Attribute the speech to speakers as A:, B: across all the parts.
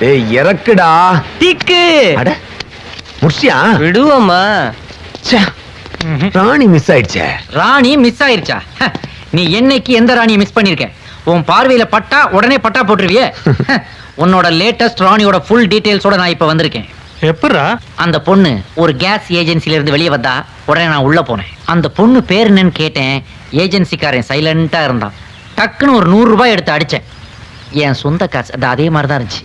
A: ஏய் இறக்குடா.
B: டிக்கு
A: அட முடிச்சியா?
B: விடுவோமா?
A: ராணி மிஸ் ஆயிடுச்சே.
B: ராணி மிஸ் ஆயிருச்சா? நீ என்னைக்கு எந்த ராணியை மிஸ் பண்ணிருக்க? உன் பார்வையில பட்டா உடனே பட்டா போட்டுருவியே. உன்னோட லேட்டஸ்ட் ராணியோட ஃபுல் டீடைல்ஸோட நான் இப்ப வந்திருக்கேன்.
C: எப்படா?
B: அந்த பொண்ணு ஒரு கேஸ் ஏஜென்சில இருந்து வெளியே வந்தா உடனே நான் உள்ள போனேன். அந்த பொண்ணு பேர் என்னன்னு கேட்டேன். ஏஜென்சிக்காரன் சைலண்டா இருந்தான். டக்குன்னு ஒரு 100 ரூபாய் எடுத்து அடிச்சேன். என் சொந்த காசு. அது அதே மாதிரி தான் இருந்துச்சு.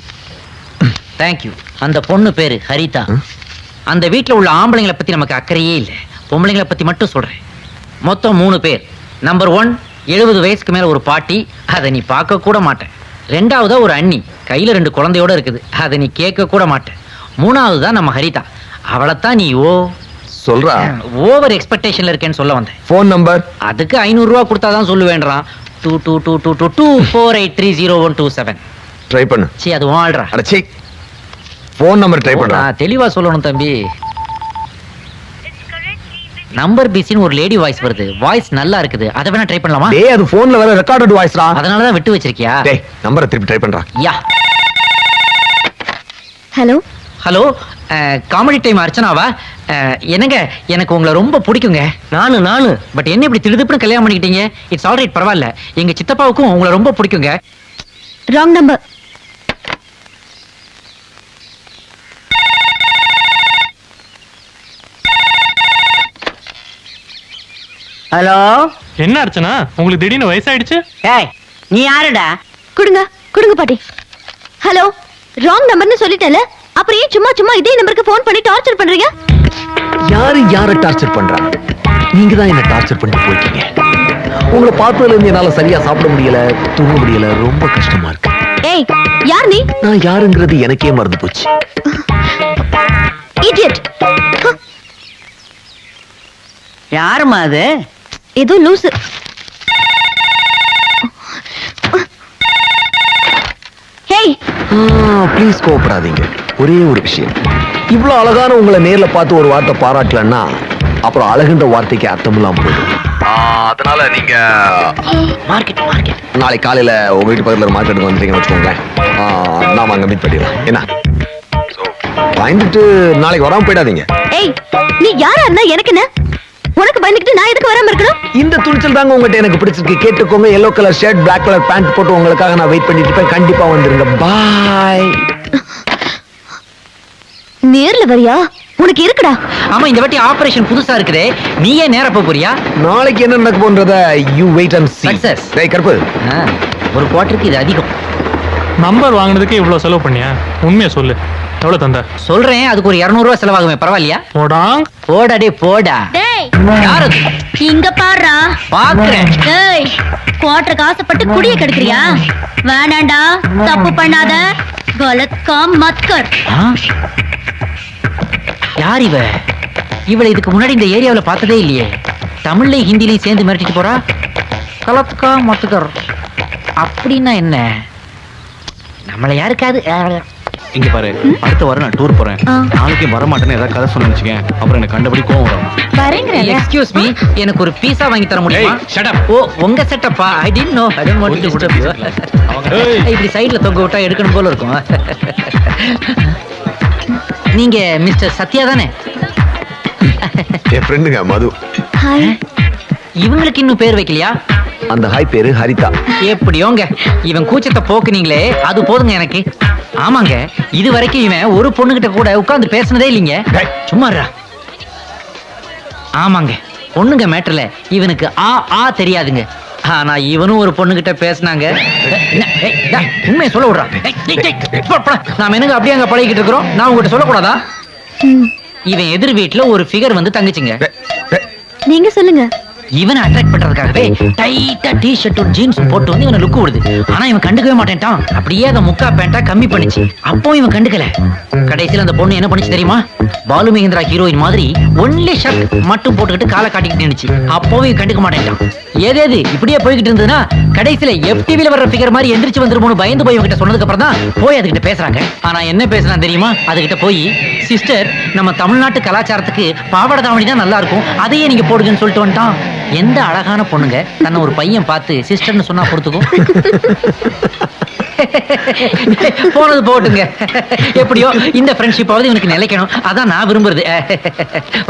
B: தேங்க்யூ. அந்த பொண்ணு பேரு ஹரிதா. அந்த வீட்டுல உள்ள ஆம்பளைங்களை பத்தி நமக்கு அக்கறையே இல்லை. பொம்பளைங்களை பத்தி மட்டும் சொல்றேன். மொத்தம் 3 பேர். நம்பர் 1 70 வயசுக்கு மேல ஒரு பாட்டி. அதை நீ பார்க்க கூட மாட்டேன். 2வது ஒரு அண்ணி கையில 2 குழந்தையோட இருக்குது. அதை நீ கேட்க கூட மாட்டேன். 3வது தான் நம்ம ஹரிதா. அவளைத்தான் நீ
A: சொல்றா.
B: ஓவர் எக்ஸ்பெக்டேஷன்ல இருக்கேன்னு சொல்ல வந்தேன்.
A: போன் நம்பர்
B: அதுக்கு 500 ரூபாய் கொடுத்தாதான் சொல்லுவேன்றான். 222224830127.
A: ட்ரை பண்ணு.
B: சீ அது வாழ்றா.
A: அட சீ. போன் நம்பர் ட்ரை பண்ணு.
B: நான் தெளிவா சொல்லணும் தம்பி. நம்பர் பிசின்னு ஒரு லேடி வாய்ஸ் வருது. வாய்ஸ் நல்லா இருக்குது. அதை வேணா ட்ரை பண்ணலாமா?
A: டேய் அது போன்ல வர ரெக்கார்டட் வாய்ஸ்டா.
B: அதனால தான் விட்டு வச்சிருக்கியா?
A: டேய் நம்பரை திருப்பி ட்ரை பண்றா.
B: Yeah.
D: Hello
B: hello. Comedy time அர்ச்சனாவா? என்னங்க எனக்கு உங்களை ரொம்ப பிடிக்குங்க. நானு பட் என்ன இப்படி திடுதிப்புன்னு கல்யாணம் பண்ணிக்கிட்டீங்க? இட்ஸ் ஆல்ரைட், பரவாயில்ல. எங்க சித்தப்பாவுக்கும் உங்களை ரொம்ப பிடிக்குங்க.
D: Wrong number.
B: ஹலோ.
C: என்ன அர்ச்சனா, உங்களுக்கு திடீர்னு வயசாயிடுச்சு?
B: ஏய் நீ யாருடா?
D: கொடுங்க கொடுங்க பாட்டி. ஹலோ, ராங் நம்பர்னு சொல்லிட்டேல, அப்புறம் ஏன் சும்மா சும்மா இதே நம்பருக்கு ஃபோன் பண்ணி டார்ச்சர் பண்றீங்க?
A: யாரை டார்ச்சர் பண்றா? நீங்க தான் என்ன டார்ச்சர் பண்ணிட்டு போயிட்டீங்க. உங்களை பார்த்ததுல இருந்து என்னால சரியா சாப்பிட முடியல, தூங்க முடியல. ரொம்ப கஷ்டமா இருக்கு.
D: ஏய் யார் நீ?
A: நான் யாருங்கிறது எனக்கே மறந்து போச்சு.
D: இடியட்.
B: யாருமா அது?
D: ஏதோ லூசு. ஹேய்
A: ப்ளீஸ் கோவப்படாதீங்க. ஒரே ஒரு விஷயம். இவ்வளவு அழகான உங்களை நேர்ல பார்த்து ஒரு வார்த்தை பாராட்டலன்னா அப்புறம் அழகுன்ற வார்த்தைக்கு அர்த்தம் இல்லாம போயிடும். அதனால நீங்க
B: மார்க்கெட்
A: நாளைக்கு காலையில உங்க வீட்டு பக்கத்துல மார்க்கெட்டுக்கு வந்துட்டீங்கன்னு வச்சுக்கோங்களேன். நாம அங்க மீட் பண்ணிடலாம். என்ன பயந்துட்டு நாளைக்கு வராம போயிடாதீங்க.
D: ஏய் நீ யாரா இருந்தா எனக்கு என்ன? உனக்கு பயந்துக்கிட்டு நான் எதுக்கு வராம இருக்கணும்?
A: இந்த துணிச்சல் தாங்க உங்ககிட்ட எனக்கு பிடிச்சிருக்கு. கேட்டுக்கோங்க. Yellow colour shirt, black colour pant போட்டு உங்களுக்காக நான் வெயிட் பண்ணிட்டு இருப்பேன். கண்டிப்பா வந்துருங்க. பாய்.
D: நேர்ல வரியா? உனக்கு இருக்குடா.
B: ஆமா, இந்த வாட்டி ஆபரேஷன் புதுசா இருக்குதே. நீயே நேரா போறியா?
A: நாளைக்கு என்ன நடக்க போன்றத you wait and see.
B: Success.
A: டேய் கருப்பு,
B: ஒரு குவார்ட்டருக்கு இது அதிகம்.
C: நம்பர் வாங்குனதுக்கு இவ்வளவு செலவு பண்ணியா? உண்மையை சொல்லு, எவ்வளவு தந்த?
B: சொல்றேன், அதுக்கு ஒரு 200 ரூபாய் செலவாகுமே, பரவாயில்லையா?
C: போடாங்.
B: போடா டே போடா.
D: டேய்
B: யார் அது?
D: இங்க பாருடா.
B: பாக்குறேன்.
D: டேய் குவார்ட்டருக்கு ஆசைப்பட்டு குடிய கெடுக்கறியா? வேணாண்டா, தப்பு பண்ணாத. गलत काम मत कर.
B: யார் இவ? இவளை இதுக்கு முன்னாடி இந்த ஏரியாவுல பார்த்ததே இல்லையே. தமிழ்லையும் ஹிந்திலையும் சேர்ந்து மிரட்டிட்டு போறா. கலத்கா மத்துக்கர் அப்படின்னா என்ன? நம்மள யாருக்காது
E: இங்க பாரு, அடுத்த வாரம் நான் டூர் போறேன். நாளைக்கு வர மாட்டேன்னு ஏதாவது கதை சொன்னு வச்சுக்கேன், அப்புறம் எனக்கு கண்டபடி கோவம் வரும்.
B: எக்ஸ்கியூஸ் மீ, எனக்கு ஒரு பீஸா வாங்கி தர முடியுமா? ஓ உங்க செட்டப்பா? I did no. I don't want to disturb you. இப்படி சைடுல தொங்க விட்டா எடுக்கணும் போல இருக்கும். நீங்க மிஸ்டர் சத்யா தானே?
A: என் ஃப்ரெண்டுங்க மது.
D: ஹாய்.
B: இவங்களுக்கு இன்னும் பேர் வைக்கலையா?
A: அந்த ஹாய் பேரு ஹரிதா.
B: எப்படியோங்க, இவன் கூச்சத்தை போக்குனீங்களே அது போதுங்க எனக்கு. ஆமாங்க, இது வரைக்கும் இவன் ஒரு பொண்ணுகிட்ட கூட உட்கார்ந்து பேசினதே இல்லைங்க. சும்மாறா. ஆமாங்க, பொண்ணுங்க மேட்டர்ல இவனுக்கு ஆ ஆ தெரியாதுங்க. ஆனா இவனும் ஒரு பொண்ணுகிட்ட பேசினாங்க. உண்மையை சொல்ல விடுறான். நாம என்னங்க அப்படியே அங்க பழகிட்டு இருக்கிறோம்? நான் உங்ககிட்ட சொல்லக்கூடாதா? இவன் எதிர் வீட்டுல ஒரு ஃபிகர் வந்து தங்கச்சிங்க.
D: நீங்க சொல்லுங்க.
B: இவனை அட்ராக்ட் பண்றதுக்காகவே டைட்டா டி-ஷர்ட் ஜீன்ஸ் போட்டு வந்து இவனை லுக் விடுது. ஆனா இவன் கண்டுக்கவே மாட்டேன்ட்டான். அப்படியே அந்த முக்கா பேண்டா கம்மி பண்ணிச்சு. அப்போ இவன் கண்டுக்கல. கடைசியில அந்த பொண்ணு என்ன பண்ணிச்சு தெரியுமா? பாலு மகேந்திரா ஹீரோயின் மாதிரி ஒன்லி ஷர்ட் மட்டும் போட்டுக்கிட்டு காலை காட்டிக்கிட்டு நின்னுச்சு. அப்பவும் இவன் கண்டுக்க மாட்டேன்ட்டான். ஏதேது இப்படியே போய்கிட்டு இருந்ததுன்னா கடைசியில FTVல வர்ற ஃபிகர் மாதிரி எந்திரிச்சு வந்துருமோன்னு பயந்து போய் இவங்கிட்ட சொன்னதுக்கு அப்புறம் தான் போய் அதுகிட்ட பேசுறாங்க. ஆனா என்ன பேசுனா தெரியுமா? அதுகிட்ட போய், சிஸ்டர் நம்ம தமிழ்நாட்டு கலாச்சாரத்துக்கு பாவாடை தாவணி தான் நல்லா இருக்கும், அதையே நீங்க போடுங்கன்னு சொல்லிட்டு வந்துட்டான். எந்த அழகான பொண்ணுங்க தன்னை ஒரு பையன் பார்த்து சிஸ்டர்னு சொன்னா பொறுத்துக்கும்? போனது போட்டுங்க. எப்படியோ இந்த ஃப்ரெண்ட்ஷிப்பாவது இவனுக்கு நிலைக்கணும், அதான் நான் விரும்புறது.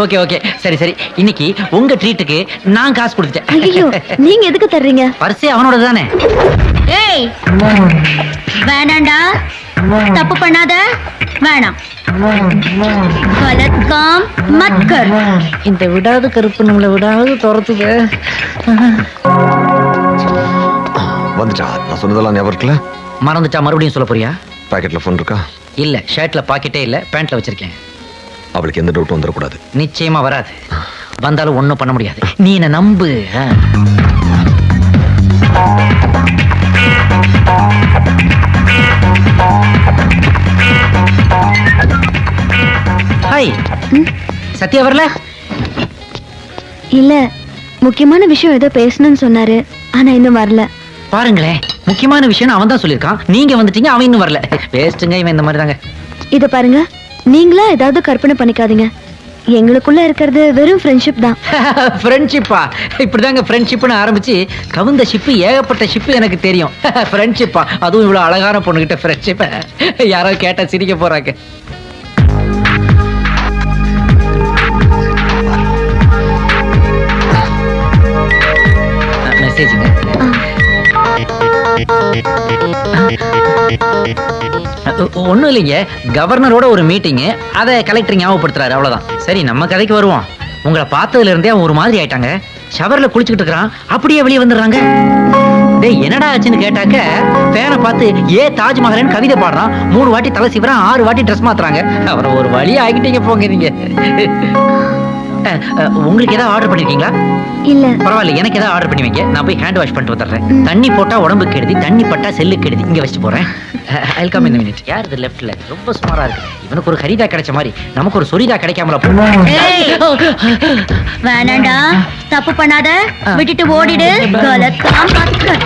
B: ஓகே ஓகே, சரி சரி. இன்னைக்கு உங்க ட்ரீட்டுக்கு நான் காசு கொடுத்துட்டேன்.
D: ஐயோ, நீங்க எதுக்கு தர்றீங்க?
B: பர்ஸே அவனோட தானே.
D: ஏய், வேணாண்டா, தப்பு பண்ணாத, வேணாம். गलत काम मत कर.
B: இந்த விடாது கருப்பு நம்மளை விடாது துரத்துது.
A: வந்துட்டா? நான் சொன்னதெல்லாம் ஞாபகம் இருக்குல்ல?
B: மறந்துட்டா மறுபடியும் சொல்ல போறியா?
A: பாக்கெட்ல போன் இருக்கா?
B: இல்ல, ஷர்ட்ல பாக்கெட்டே இல்ல, பேண்ட்ல வச்சிருக்கேன்.
A: அவளுக்கு எந்த டவுட்டும் வந்துடக்கூடாது.
B: நிச்சயமா வராது. வந்தாலும் ஒண்ணும் பண்ண முடியாது. நீ என்ன நம்பு. ஹாய். சத்யா வரல?
D: இல்ல, முக்கியமான விஷயம் ஏதோ பேசணும்னு சொன்னாரு, ஆனா இன்னும் வரல.
B: பாருங்களேன், முக்கியமான விஷயம் அவன் தான் சொல்லியிருக்கான். நீங்க வந்துட்டீங்க, அவன் இன்னும் வரல. வேஸ்ட்டுங்க இவன் இந்த மாதிரி தாங்க.
D: இத பாருங்க, நீங்களா ஏதாவது கற்பனை பண்ணிக்காதீங்க. எங்களுக்குள்ள இருக்கிறது வெறும் ஃப்ரெண்ட்ஷிப் தான்.
B: ஃப்ரெண்ட்ஷிப்பா? இப்படிதாங்க ஃப்ரெண்ட்ஷிப்னு ஆரம்பிச்சு கவுந்த ஷிப்பு ஏகப்பட்ட ஷிப்பு எனக்கு தெரியும். ஃப்ரெண்ட்ஷிப்பா? அதுவும் இவ்வளவு அழகான பொண்ணுகிட்ட ஃப்ரெண்ட்ஷிப்? யாராவது கேட்டா சிரிக்க போறாங்க. மெசேஜுங்க. ஒண்ணும் இல்லைங்க, கவர்னரோட ஒரு மீட்டிங், அதை கலெக்டர் ஞாபகப்படுத்துறாரு, அவ்வளவுதான். சரி, நம்ம கதைக்கு வருவோம். உங்களை பார்த்ததுல இருந்தே அவன் ஒரு மாதிரி ஆயிட்டாங்க. ஷவர்ல குளிச்சுக்கிட்டு இருக்கிறான், அப்படியே வெளியே வந்துடுறாங்க. டேய், என்னடா ஆச்சுன்னு கேட்டாக்க, ஃபேனை பார்த்து ஏ தாஜ்மஹல்னு கவிதை பாடுறான். 3 வாட்டி தலை சீவறான், 6 வாட்டி ட்ரெஸ் மாத்துறாங்க. அவரை ஒரு வழி ஆகிட்டீங்க போங்க நீங்க. உங்களுக்கு ஏதாவது ஆர்டர் பண்ணிருக்கீங்களா?
D: இல்ல.
B: பரவாயில்ல, எனக்கு ஏதாவது ஆர்டர் பண்ணி வைங்க, நான் போய் ஹேண்ட் வாஷ் பண்ணிட்டு வந்துடுறேன். தண்ணி போட்டா உடம்பு கெடுதி, தண்ணி பட்டா செல்லு கெடுதி. இங்க வச்சுட்டு போறேன். I'll come in a minute. யார் இது லெஃப்ட்ல? ரொம்ப சுமாரா இருக்கு. இவனுக்கு ஒரு ஹரிதா கிடைச்ச மாதிரி நமக்கு ஒரு சொரிதா கிடைக்காமல.
D: வேணாண்டா, தப்பு பண்ணாத, விட்டுட்டு ஓடிடு. கலத் காம் மத் கர்.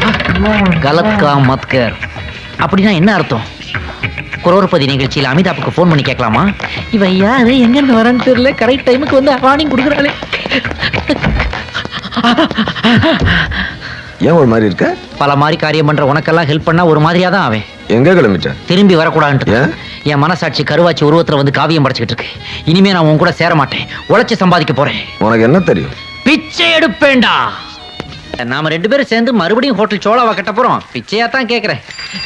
B: கலத் காம் மத் கர் அப்படின்னா என்ன அர்த்தம்? குரோர்பதி நிகழ்ச்சியில் அமிதாப்புக்கு ஃபோன் பண்ணி கேட்கலாமா? இவ யாரு, எங்க இருந்து வரான்னு தெரியல, கரெக்ட் டைமுக்கு வந்து வார்னிங் கொடுக்குறாளே.
A: ஏன் ஒரு மாதிரி இருக்க?
B: பல மாதிரி காரியம் பண்ற உனக்கெல்லாம் ஹெல்ப் பண்ணா ஒரு மாதிரியா தான் அவன்.
A: எங்க கிளம்பிட்ட?
B: திரும்பி வரக்கூடாதுன்ட்டு.
A: ஏன்?
B: என் மனசாட்சி கருவாச்சி உருவத்துல வந்து காவியம் படைச்சுக்கிட்டு இருக்கு. இனிமே நான் உன் கூட சேர மாட்டேன், உழைச்சு சம்பாதிக்க போறேன்.
A: உனக்கு என்ன தெரியும்?
B: பிச்சை எடுப்பேன்டா. நாம 2 பேரும் சேர்ந்து மறுபடியும் ஹோட்டல் சோழாவா கட்ட போறோம். பிச்சையா தான் கேக்குறேன்.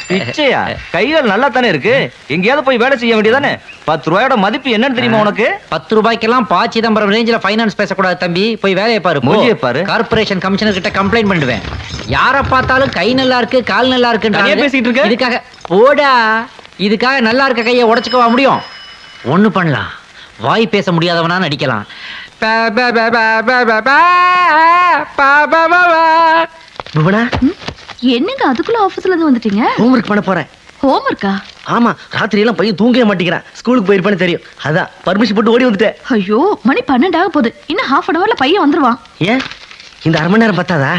E: பிச்சையா? கைகள் நல்லா தானே இருக்கு, எங்கேயாவது போய் வேலை செய்ய வேண்டியதானே? 10 ரூபாயோட மதிப்பு என்னன்னு தெரியுமா உனக்கு?
B: 10 ரூபாய்க்கெல்லாம் பா சிதம்பரம் ரேஞ்சில ஃபைனான்ஸ் பேசக்கூடாது தம்பி. போய் வேலையை பாரு.
E: மூஞ்சியை பாரு.
B: கார்ப்பரேஷன் கமிஷனர் கிட்ட கம்ப்ளைண்ட் பண்ணுவேன். யாரை பார்த்தாலும் கை நல்லா இருக்கு, கால் நல்லா
E: தனியா பேசிட்டு இருக்க?
B: இதுக்காக போடா, இதுக்காக நல்லா இருக்க கையை உடைச்சுக்கவா முடியும்? ஒண்ணு பண்ணலாம், வாய் பேச முடியாதவனா நடிக்கலாம்.
D: என்னங்க அதுக்குள்ள ஆபீஸ்ல இருந்து வந்துட்டீங்க?
E: ஹோம்ஒர்க் பண்ண போறேன்.
D: ஹோம்ஒர்க்கா?
E: ஆமா, ராத்திரி எல்லாம் பையன் தூங்கவே மாட்டேங்கிறான். ஸ்கூலுக்கு போயிருப்பான்னு தெரியும், அதான் பர்மிஷன் போட்டு ஓடி வந்துட்டேன்.
D: ஐயோ, மணி 12 ஆக போகுது. இன்னும் half an hourல பையன் வந்துருவான்.
E: ஏன் இந்த 1/2 மணி நேரம் பத்தாதா?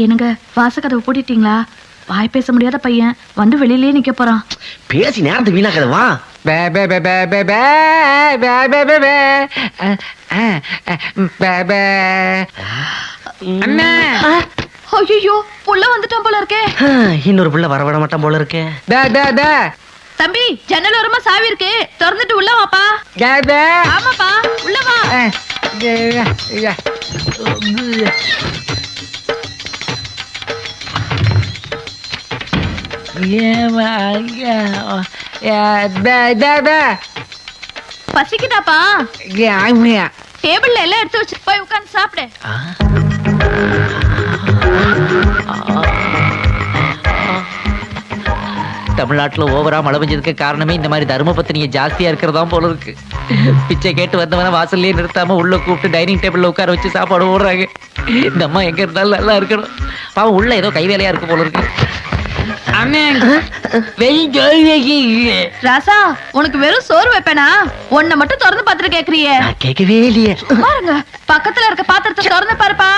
D: என்னங்க, வாசக்கதவை போட்டுட்டீங்களா? வாய் பேச முடியாத பையன் வந்து வெளியிலேயே நிக்க போறான்.
E: பேசி நேரத்தை வீணாக்காத, வா.
D: ஐயோ, புள்ள வந்துட்டான் போல இருக்கே.
E: இன்னொரு புள்ள வரவிட மாட்டான் போல இருக்கே.
D: தம்பி, ஜன்னல் ஓரமா சாவி இருக்கு, திறந்துட்டு உள்ள வாப்பா. ஆமாப்பா, உள்ள வா. பசிக்குதாப்பா? டேபிள்ல எல்லாம் எடுத்து வச்சு போய் உட்கார்ந்து சாப்பிடு.
B: தமிழ்நாட்டுல ஓவரா மழை பெஞ்சதுக்கு காரணமே இந்த மாதிரி தர்ம பத்தினிங்க ஜாஸ்தியா இருக்கிறதா போல இருக்கு. பிச்சை கேட்டு வந்தவன வாசல்லே நிறுத்தாம உள்ள கூப்பிட்டு டைனிங் டேபிள்ல உட்கார வச்சு சாப்பாடு ஓடுறாங்க. இந்த அம்மா எங்க இருந்தாலும் நல்லா இருக்கணும். பாவம் உள்ள ஏதோ கை வேலையா இருக்கு போல இருக்கு.
D: ராசா, உனக்கு வெறும் சோறு வைப்பேனா? உன்னை மட்டும் திறந்து பார்த்துட்டு கேக்குறியே.
E: கேட்கவே இல்லையே.
D: பாருங்க, பக்கத்துல இருக்க பாத்திரத்தை திறந்து பாருப்பா.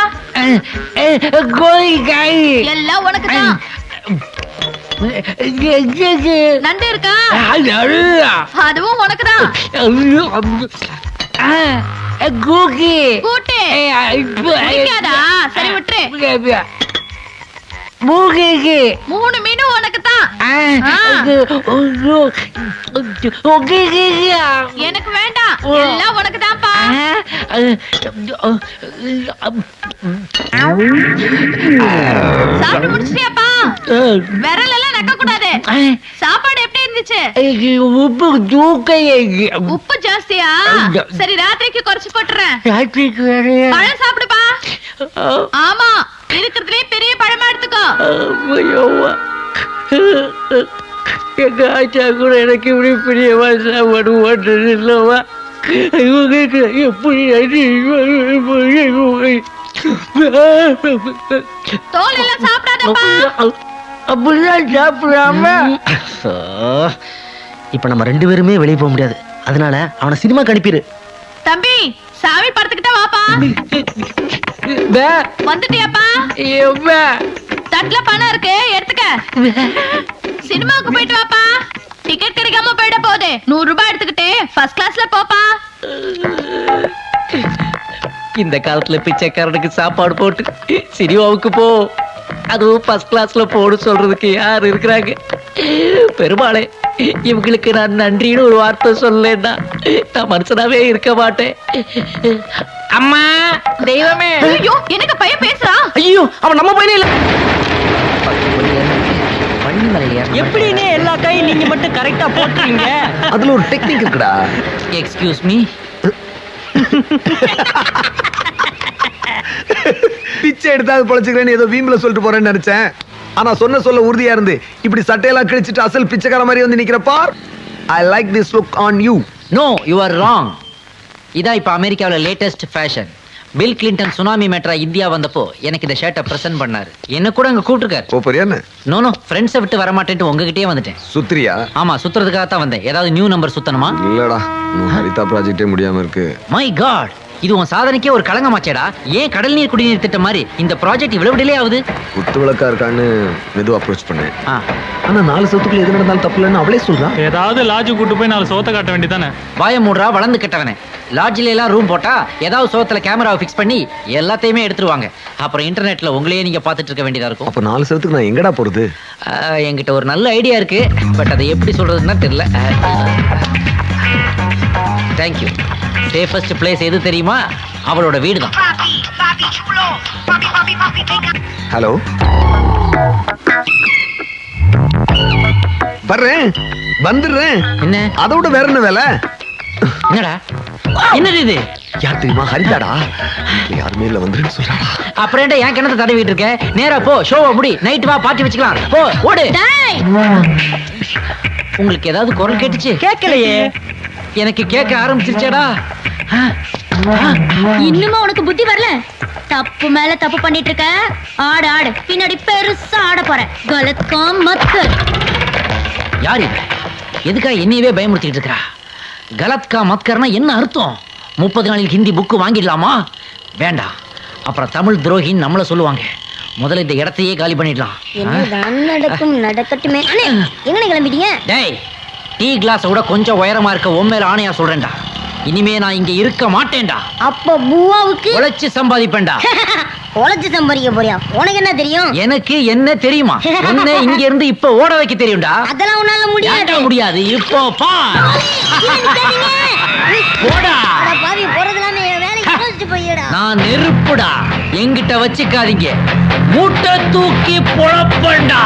D: எல்லாம் உனக்கு தான். நண்டு இருக்கா? அதுவும் உனக்கு தான். கூட்டு பிடிக்காதா? சரி விட்டுரு. 3 மீனும் உனக்கு தான். எனக்கு வேண்டாம், எல்லாம் உனக்கு தான்ப்பா. சாப்பிட்டு முடிச்சிட்டியாப்பா? விரல் எல்லாம் நக்க கூடாது. சாப்பாடு எப்படி இருந்துச்சு? உப்பு ஜாஸ்தியா? சரி, ராத்திரிக்கு குறைச்சு போட்டுறேன். பழம் சாப்பிடுப்பா. ஆமா, இருக்கிறதுலே பெரிய பழமா எடுத்துக்கோ.
B: எங்க ஆச்சா கூட எனக்கு இப்படி பெரிய சாப்பாடு இல்லவா? எப்படி
D: தோல் எல்லாம் சாப்பிடாதப்பா.
B: அப்படிதான் சாப்பிடாம
A: இப்ப நம்ம 2 பேருமே வெளியே போக முடியாது. அதனால அவனை சினிமாக்கு அனுப்பிடு.
D: தம்பி, சாமி படத்துக்கிட்ட வாப்பா. வந்துட்டியாப்பா? தட்டுல பணம் இருக்கு, எடுத்துக்க. சினிமாவுக்கு போயிட்டு வாப்பா. டிக்கெட் கிடைக்காம போயிட போகுது. 100 ரூபாய் எடுத்துக்கிட்டு ஃபர்ஸ்ட் கிளாஸ்ல போப்பா.
B: இந்த காலத்துல பிச்சைக்காரனுக்கு சாப்பாடு போட்டு சினிமாவுக்கு போ, அதுவும் ஃபர்ஸ்ட் கிளாஸ்ல போடு சொல்றதுக்கு யார் இருக்கிறாங்க? பெருமாளே, இவங்களுக்கு நான் நன்றின்னு ஒரு வார்த்தை சொல்லலைன்னா நான் மனுஷனாவே இருக்க மாட்டேன். அம்மா, தெய்வமே.
D: ஐயோ, எனக்கு பையன் பேசுறா.
B: ஐயோ, அவன் நம்ம பையனே இல்ல.
E: எப்படின்னு எல்லா கையும் நீங்க மட்டும் கரெக்டா போட்டுறீங்க?
A: அதுல ஒரு டெக்னிக் இருக்குடா.
B: Excuse me.
A: பிச்சை எடுத்தாது பொழைச்சுக்கிறேன்னு ஏதோ வீம்புல சொல்லிட்டு போறேன்னு நினைச்சேன். ஆனா சொல்ல உறுதியா இருந்து இப்படி சட்டையெல்லாம் கிழிச்சிட்டு அசல் பிச்சைக்கார மாதிரி வந்து நிக்கிற பார். I like this look on you.
B: No, you are wrong. இதான் இப்ப அமெரிக்காவுல latest fashion. Bill Clinton tsunami மேட்டரா இந்தியா வந்தப்போ எனக்கு இந்த ஷர்ட்டை பிரசன்ட் பண்ணாரு. என்ன கூட அங்க கூப்பிட்டுருக்காரு.
A: போறியான்னு?
B: நோ, ஃப்ரெண்ட்ஸை விட்டு வர மாட்டேன்ட்டு உங்ககிட்டயே வந்துட்டேன்.
A: சுத்திரியா?
B: ஆமா, சுத்துறதுக்காக தான் வந்தேன். ஏதாவது நியூ நம்பர் சுத்தணுமா?
A: இல்லடா, ஹரிதா ப்ராஜெக்டே முடியாம இருக்கு.
B: மை காட், இது உன் சாதனைக்கே ஒரு களங்கமாச்சேடா. ஏன் கடல் நீர் குடிநீர் திட்டம் மாதிரி இந்த ப்ராஜெக்ட் இவ்வளவு டிலே ஆகுது?
A: குத்து விளக்கா இருக்கான்னு மெதுவா அப்ரோச் பண்ணேன்.
B: ஆ,
A: ஆனா 4 சவுத்துக்குள்ள எது நடந்தாலும் தப்பு இல்லைன்னு அவளே சொல்றான்.
C: ஏதாவது லாட்ஜ் கூட்டு போய் 4 சோத்த காட்ட வேண்டியதானே?
B: வாய மூடுறா, வளர்ந்து கெட்டவனே. லாட்ஜில எல்லாம் ரூம் போட்டா ஏதாவது சோத்துல கேமராவை ஃபிக்ஸ் பண்ணி எல்லாத்தையுமே எடுத்துருவாங்க. அப்புறம் இன்டர்நெட்ல உங்களையே நீங்க பாத்துட்டு இருக்க வேண்டியதா இருக்கும்.
A: அப்ப 4 சவுத்துக்கு நான் எங்கடா போறது?
B: என்கிட்ட ஒரு நல்ல ஐடியா இருக்கு, பட் அதை எப்படி சொல்றதுன்னா தெரியல. தேங்க்யூ. சேஃபஸ்ட் பிளேஸ் எது தெரியுமா? அவளோட வீடு தான்.
A: ஹலோ, வர்றேன், வந்துடுறேன்.
B: என்ன
A: அதோட வேற என்ன வேலை?
B: என்னடா, என்னது இது?
A: யார் தெரியுமா? ஹரிதாடா. யாருமே இல்ல, வந்துருன்னு சொல்றாடா.
B: அப்புறம் ஏன்டா என் கிணத்தை தடவிட்டு இருக்க? நேரா போ, ஷோவை முடி, நைட் வா, பார்ட்டி வச்சுக்கலாம். போ, ஓடு.
D: டேய்,
B: உங்களுக்கு ஏதாவது குரல் கேட்டுச்சு?
E: கேட்கலையே.
B: எனக்கு கேட்க ஆரம்பிச்சிருச்சேடா.
D: இன்னுமா உனக்கு புத்தி வரல? தப்பு மேல தப்பு பண்ணிட்டு இருக்க. ஆடு ஆடு, பின்னாடி பெருசா ஆட போறேன். கலத்காம் மத்கர்.
B: யார் இது? எதுக்காக என்னையவே பயமுறுத்திட்டு இருக்கா? கலத்கா மத்கர்னா என்ன அர்த்தம்? 30 நாளில் ஹிந்தி புக்கு வாங்கிடலாமா? வேண்டாம், அப்புறம் தமிழ் துரோகின்னு நம்மள சொல்லுவாங்க. முதல்ல இந்த இடத்தையே காலி பண்ணிடலாம்.
D: என்னதான் நடக்கும் நடக்கட்டுமே. அண்ணே, எங்கனே கிளம்பிட்டீங்க?
B: டேய், டீ கிளாஸ் விட கொஞ்சம் உயரமா இருக்க உண்மையில ஆணையா சொல்றேன்டா. இனிமே நான் இங்க இருக்க மாட்டேன்டா.
D: அப்ப பூவாவுக்கு
B: உழைச்சு சம்பாதிப்பேன்டா.
D: உழைச்சு சம்பாதிக்க போறியா? உனக்கு என்ன தெரியும்?
B: எனக்கு என்ன தெரியுமா? என்ன இங்க இருந்து இப்ப ஓட வைக்க தெரியும்டா.
D: அதெல்லாம் உன்னால முடியாது.
B: யாருக்கா முடியாது? இப்போ பா, போடா.
D: பாவி, போறதெல்லாம் வேலைக்கு யோசிச்சு போயிடா.
B: நான் நெருப்புடா, என்கிட்ட வச்சுக்காதீங்க. மூட்டை தூக்கி பொழப்பண்டா.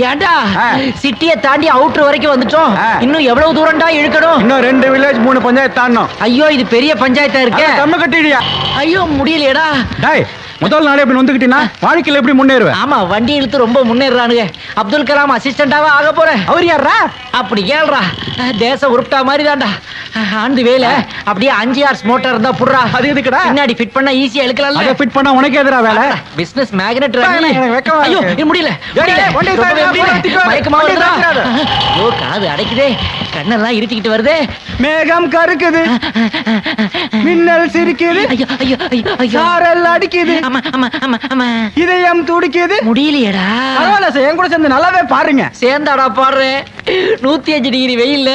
B: ஏண்டா, சிட்டியை தாண்டி அவுட்டர் வரைக்கும் வந்துட்டோம். இன்னும் எவ்வளவு தூரம்டா இழுக்கணும்?
E: இன்னும் 2 வில்லேஜ் 3 பஞ்சாயத்து தாண்டணும்.
B: ஐயோ, இது பெரிய பஞ்சாயத்தா இருக்க.
E: கம்ம கட்டிடியா?
B: ஐயோ, முடியலையேடா.
E: டேய், முதல் நாளே இப்படி வந்துக்கிட்டீனா வாழ்க்கையில எப்படி முன்னேறுவேன்?
B: ஆமா, வண்டி இழுத்து ரொம்ப முன்னேறானுங்க. அப்துல் கலாம் அசிஸ்டண்டாவா ஆக போறேன்.
E: அவர் யாரா?
B: அப்படி கேள்றா, தேச உருப்டா மாதிரி தான்டா. ஆண்டு வேலை அப்படியே 5 ஹார்ஸ் மோட்டார் இருந்தா புடுறா.
E: அது எதுக்குடா?
B: பின்னாடி ஃபிட் பண்ணா ஈஸியா எடுக்கலாம்.
E: அதை ஃபிட் பண்ணா உனக்கு எதிரா வேலை?
B: Business magnet.
E: எனக்கு வெக்கமா
B: ஐயோ,
E: இருக்கு.
B: இது முடியல.
E: வண்டி சாய்டா,
B: மயக்கமா
E: வண்டி
B: வருதா?
E: சாய்டாத.
B: ஐயோ, காது அடைக்குதே, கண்ணெல்லாம் இருட்டிக்கிட்டு வருதே.
E: மேகம் கருக்குது, மின்னல்
F: கண்கள் சிரிக்குது,
B: ஐயோ ஐயோ ஐயோ ஐயோ
F: சாரல் அடிக்குது,
B: ஆமா ஆமா ஆமா ஆமா
F: இதயம் துடிக்குது.
B: முடியலையேடா.
F: பரவாயில்ல சார், என் கூட சேர்ந்து நல்லாவே பாருங்க.
B: சேர்ந்தாடா பாடுறேன். 105 டிகிரி வெயில்ல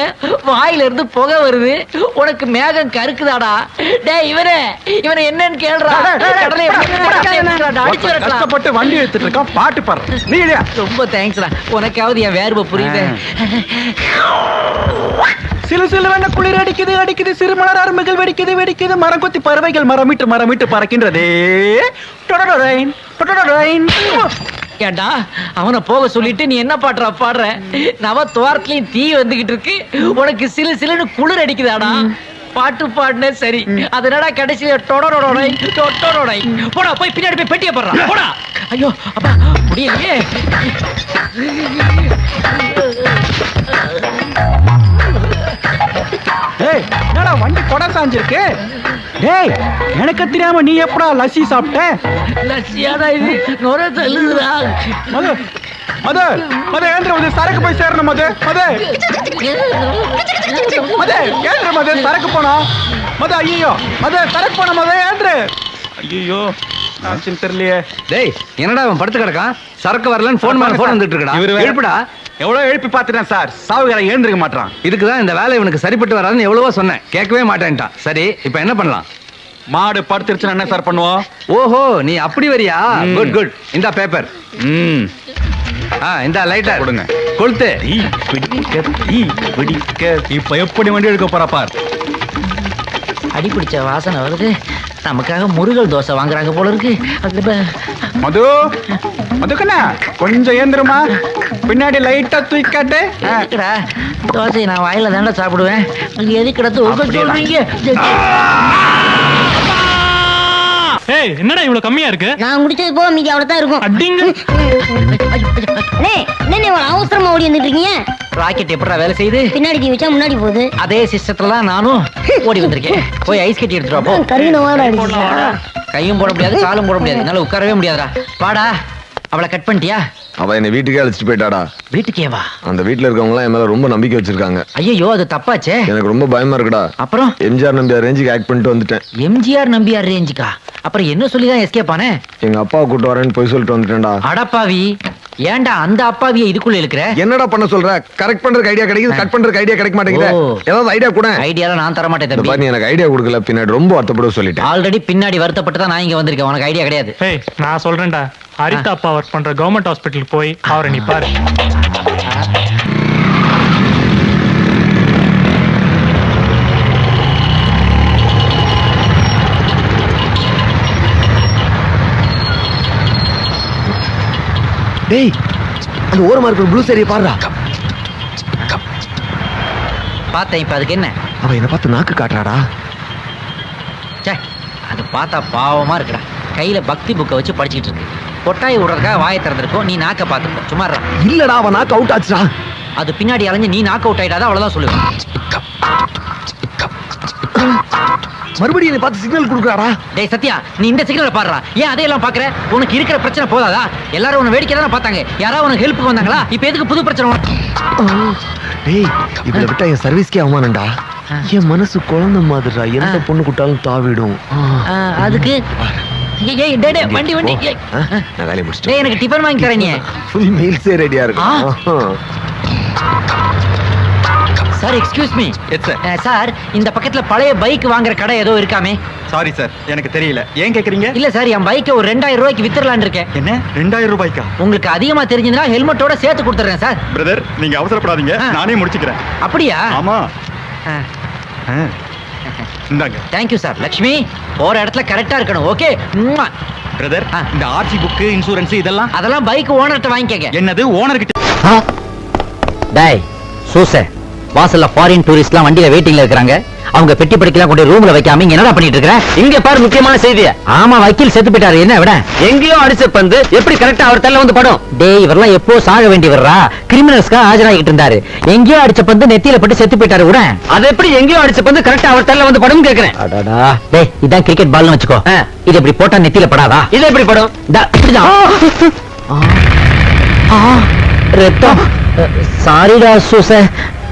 B: வாயில இருந்து புகை வருது, உனக்கு மேகம் கருக்குதாடா. டேய் இவனை என்னன்னு கேளுடா. கடலை அடிச்சு வரட்டா.
F: கஷ்டப்பட்டு வண்டி எடுத்துட்டு இருக்கான், பாட்டு பாடுறேன். நீ இல்லையா?
B: ரொம்ப தேங்க்ஸ்டா, உனக்காவது என் வேர்வை புரியுது.
F: சிலு சிலுவென குளிர் அடிக்குது அடிக்குது, சிறுமலர் அரும்புகள் வெடிக்குது வெடிக்குது, மரம் கொத்தி பறவைகள் மரமிட்டு பறக்கின்றதே. டொடடொடைன், டொடடொடைன்.
B: ஏண்டா அவனை போக சொல்லிட்டு நீ என்ன பாடுற பாடுற? நவ துவாரத்துலயும் தீ வந்துகிட்டு இருக்கு, உனக்கு சிலு சிலுன்னு குளிர் அடிக்குதாடா. பாட்டு பாடுனே சரி, அதனால கடைசியில டொடடொடை டொடடொடை. போடா போய் பின்னாடி போய் பெட்டியை போடுறா போடா. ஐயோ அப்பா முடியலையே.
F: டேய், என்னடா வண்டி கொடை சாஞ்சிருக்கு? டேய், எனக்கு தெரியாம நீ எப்படா லஸ்ஸி சாப்பிட்ட?
B: லட்சியாடா இது நொர தள்ளுதுடா.
F: மது மது மது ஏந்திர மது, சரக்கு போய் சேரணும் மது. மது மது ஏந்திர மது, சரக்கு போனோம் மது. ஐயோ மது, சரக்கு போனோம் மது, ஏந்திர. ஐயோ ஆச்சுன்னு தெரியலையே.
A: டேய் என்னடா அவன் படுத்து கிடக்கான்? சரக்கு வரலன்னு போன் மேல போன் வந்துட்டு இருக்கடா.
F: இவரு
A: எழுப்புடா.
F: எவ்வளவு எழுப்பி பார்த்துட்டேன் சார், சாவுகார ஏந்திருக்க மாட்டான்.
A: இதுக்குதான் இந்த வேலை இவனுக்கு சரிப்பட்டு வராதுன்னு எவ்வளவோ சொன்னேன், கேட்கவே மாட்டேன்ட்டான். சரி இப்ப என்ன பண்ணலாம்?
F: மாடு படுத்துருச்சுன்னா என்ன சார் பண்ணுவோம்?
A: ஓஹோ நீ அப்படி வரியா? Good good. இந்த பேப்பர். இந்த லைட்டர்
F: கொடுங்க.
A: கொளுத்து.
F: இப்ப எப்படி வண்டி எடுக்க போறா பார்.
B: அடி பிடிச்ச வாசனை வருது, நமக்காக முருகல் தோசை வாங்குறாங்க போல இருக்கு.
F: மது மதுக்கண்ணா கொஞ்சம் ஏந்திரமா, பின்னாடி லைட்டா தூக்காட்டு.
B: எதுக்குடா தோசை நான் வாயில தாண்டா சாப்பிடுவேன், எதுக்குடா தூக்க சொல்றீங்க?
C: ஏய் என்னடா இவ்வளவு கம்மியா இருக்கு?
G: நான் முடிச்சது போக மீதி அவ்வளவுதான் இருக்கும்.
C: அடிங்க.
G: அண்ணே, என்ன இவ்வளவு அவசரமா ஓடி வந்துட்டு இருக்கீங்க?
B: ராக்கெட் எப்படா வேலை செய்யுது?
G: பின்னாடி தீ வச்சா முன்னாடி போகுது.
B: அதே சிஸ்டத்துல தான் நானும் ஓடி வந்திருக்கேன். போய் ஐஸ் கட்டி எடுத்துட்டு வா போ.
G: கருகினவாட அடிச்சா
B: கையும் போட முடியாது, காலும் போட முடியாது, என்னால உட்காரவே முடியாதுடா. வாடா. அவளை கட் பண்ணிட்டியா?
A: அவ என்னை வீட்டுக்கே அழைச்சிட்டு போயிட்டாடா.
B: வீட்டுக்கே வா.
A: அந்த வீட்டுல இருக்கவங்க எல்லாம் என் மேல ரொம்ப நம்பிக்கை வச்சிருக்காங்க.
B: ஐயோ அது தப்பாச்சே.
A: எனக்கு ரொம்ப பயமா இருக்குடா.
B: அப்புறம்
A: எம்ஜிஆர் நம்பியார் ரேஞ்சுக்கு ஆக்ட் பண்ணிட்டு வந்துட்டேன்.
B: எம்ஜிஆர் நம்பியார் ரேஞ்சுக்கா? அப்புறம் என்ன சொல்லிதான் எஸ்கேப் ஆனே?
A: எங்க அப்பாவை கூட்டு வரேன்னு போய் சொல்லிட்டு வந்துட்டேன்டா.
B: அடப்பாவி, ஏன்டா அந்த அப்பாவியை இதுக்குள்ள இருக்கிற?
A: என்னடா பண்ண சொல்ற? கரெக்ட் பண்றதுக்கு ஐடியா கிடைக்குது, கட் பண்றதுக்கு ஐடியா கிடைக்க மாட்டேங்குது.
B: ஓ.
A: ஏதாவது ஐடியா கூட.
B: ஐடியாலாம் நான் தர மாட்டேன்
A: இந்த
B: தம்பி.
A: பாரு, நீ எனக்கு ஐடியா கொடுக்கல, பின்னாடி ரொம்ப வருத்தப்பட சொல்லிட்டேன்.
B: ஆல்ரெடி பின்னாடி வருத்தப்பட்டு தான் நான் இங்க வந்திருக்கேன், உனக்கு ஐடியா கிடையாது.
C: ஏய் நான் சொல்றேன்டா, ஹரிதா அப்பா ஒர்க் பண்ற கவர்மெண்ட் ஹாஸ்பிட்டலுக்கு போய் அவரை நீ பாரு.
A: டேய் அந்த ஓரமா இருக்கிற ப்ளூ சரியை பாருடா.
B: பார்த்தேன், இப்ப அதுக்கு என்ன?
A: அவ என்ன பார்த்து நாக்கு காட்டுறாடா.
B: ச்சே, அது பார்த்தா பாவமா இருக்குடா. கையில பக்தி புக்கை வச்சு படிச்சிட்டு இருக்கு. கொட்டாய் விடுறதுக்காக வாயை திறந்திருக்கோம், நீ நாக்க பாத்துக்கோ. சும்மா இருடா.
A: இல்லடா அவ நாக்கு அவுட் ஆச்சுடா.
B: அது பின்னாடி அலைஞ்சு நீ நாக் அவுட் ஆயிட்டாதான் அவ்வளவுதான் சொல்லுவேன்.
A: மறுபடியும் என்னை பார்த்து சிக்னல் கொடுக்குறாடா.
B: டேய் சத்யா, நீ இந்த சிக்னலை பாடுறா. ஏன் அதையெல்லாம் பாக்குற? உனக்கு இருக்கிற பிரச்சனை போதாதா? எல்லாரும் உன்னை வேடிக்கை தானே பார்த்தாங்க, யாராவது உனக்கு ஹெல்ப்புக்கு வந்தாங்களா? இப்ப எதுக்கு புது பிரச்சனை உனக்கு?
A: டேய் இவளை விட்டா என் சர்வீஸ்க்கே அவமானம்டா. என் மனசு குழந்தை மாதிரிடா, எந்த பொண்ணு கூட்டாலும் தாவிடும்.
B: அதுக்கு ஏய், ஏய், டேய், டேய், வண்டி வண்டி. ஏய்.
A: நான் வேலையை முடிச்சிட்டேன்.
B: டேய் எனக்கு டிபன் வாங்கி தரேன் நீ.
A: ஃபுல் மீல்ஸே ரெடியா இருக்கு.
B: Sir excuse me.
F: Yes sir.
B: Sir இந்த பக்கத்துல பழைய பைக் வாங்குற கடை ஏதோ இருக்காமே?
F: சாரி சார், எனக்கு தெரியல. ஏன் கேக்குறீங்க?
B: இல்ல சார், என் பைக்கை ஒரு 2000 ரூபாய்க்கு வித்துறலாம்னு இருக்கேன்.
F: என்ன 2000 ரூபாய்க்கா?
B: உங்களுக்கு அதிகமா தெரிஞ்சதுன்னா ஹெல்மெட்டோட சேர்த்து கொடுத்துறேன் சார்.
F: பிரதர் நீங்க அவசரப்படாதீங்க, நானே முடிச்சுக்கிறேன்.
B: அப்படியா?
F: ஆமா. இந்தாங்க.
B: Thank you sir. லட்சுமி போற இடத்துல கரெக்டா இருக்கணும். ஓகே.
F: பிரதர் இந்த ஆர்சி புக், இன்சூரன்ஸ் இதெல்லாம்
B: அதெல்லாம் பைக் ஓனர்ட்ட வாங்கிக்கங்க.
F: என்னது ஓனர் கிட்ட?
B: டேய் சூசே, வாசல்ல ஃபாரின் டூரிஸ்ட்லாம் வண்டியில வெயிட்டிங்ல இருக்காங்க. அவங்க பெட்டி படிக்கலாம் கொண்டு ரூம்ல வைக்காம இங்க என்னடா பண்ணிட்டு இருக்கற? இங்க பாரு முக்கியமான செய்தி. ஆமா, வக்கீல் செத்து போயிட்டாரு. என்ன விட எங்கேயோ அடிச்ச பந்து எப்படி கரெக்டா அவர் தள்ள வந்து படும்? டேய் இவரெல்லாம் எப்போ சாக வேண்டியவரா? கிரிமினல்ஸ்க்கு ஆஜராகிட்டு இருந்தாரு. எங்கேயோ அடிச்ச பந்து நெத்தியில பட்டு செத்து போயிட்டாரு. விட அது எப்படி எங்கேயோ அடிச்ச பந்து கரெக்டா அவர் தள்ள வந்து படும் கேக்குறேன். அடடா டேய், இதான் கிரிக்கெட் பால்னு வச்சுக்கோ. இது இப்படி போட்டா நெத்தியில படாதா? இது எப்படி படும்? இப்படிதான். ரத்தம். சாரிடா சூசே,